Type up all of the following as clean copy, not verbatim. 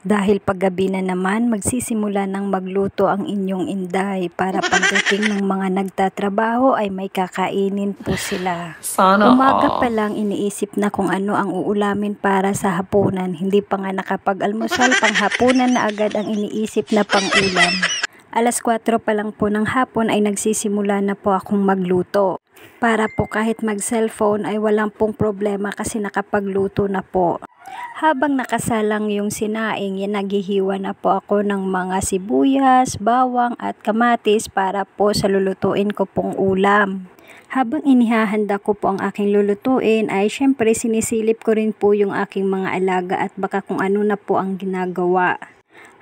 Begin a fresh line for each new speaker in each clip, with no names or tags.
Dahil paggabi na naman, magsisimula ng magluto ang inyong inday para pagdating ng mga nagtatrabaho ay may kakainin po sila.
Sana
Umaga pa
all.
lang iniisip na kung ano ang uulamin para sa hapunan. Hindi pa nga nakapag-almusal, panghapunan na agad ang iniisip na pang-ulam. Alas 4 pa lang po ng hapon ay nagsisimula na po akong magluto. Para po kahit mag-cellphone ay walang pong problema kasi nakapagluto na po. Habang nakasalang yung sinaing, naghihiwa na po ako ng mga sibuyas, bawang at kamatis para po sa lulutuin ko pong ulam. Habang inihahanda ko po ang aking lulutuin ay syempre sinisilip ko rin po yung aking mga alaga at baka kung ano na po ang ginagawa.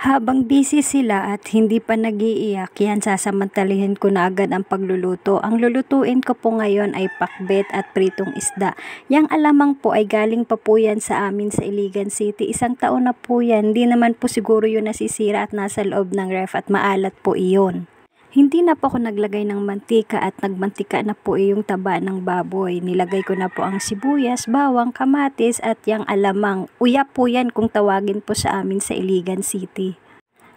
Habang busy sila at hindi pa nag-iiyak, yan sasamantalihin ko na agad ang pagluluto. Ang lulutuin ko po ngayon ay pakbet at pritong isda. Yang alamang po ay galing pa po yan sa amin sa Iligan City. Isang taon na po yan, hindi naman po siguro yun nasisira at nasa loob ng ref at maalat po iyon. Hindi na po ako naglagay ng mantika at nagmantika na po yung taba ng baboy. Nilagay ko na po ang sibuyas, bawang, kamatis at yang alamang. Uyap po yan kung tawagin po sa amin sa Iligan City.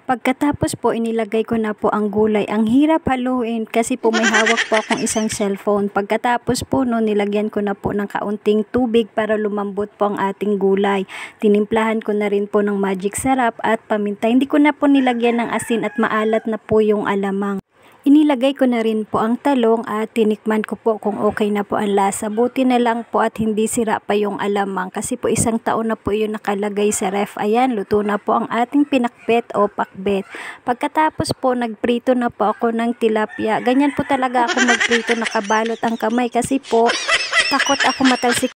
Pagkatapos po inilagay ko na po ang gulay. Ang hirap haluin kasi po may hawak po akong isang cellphone. Pagkatapos po no, nilagyan ko na po ng kaunting tubig para lumambot po ang ating gulay. Tinimplahan ko na rin po ng magic sarap at paminta. Hindi ko na po nilagyan ng asin at maalat na po yung alamang. Inilagay ko na rin po ang talong at tinikman ko po kung okay na po ang lasa. Buti na lang po at hindi sira pa yung alamang kasi po isang taon na po yun nakalagay sa ref. Ayan, luto na po ang ating pinakbet o pakbet. Pagkatapos po nagprito na po ako ng tilapia. Ganyan po talaga ako magprito, nakabalot ang kamay kasi po takot ako matalsik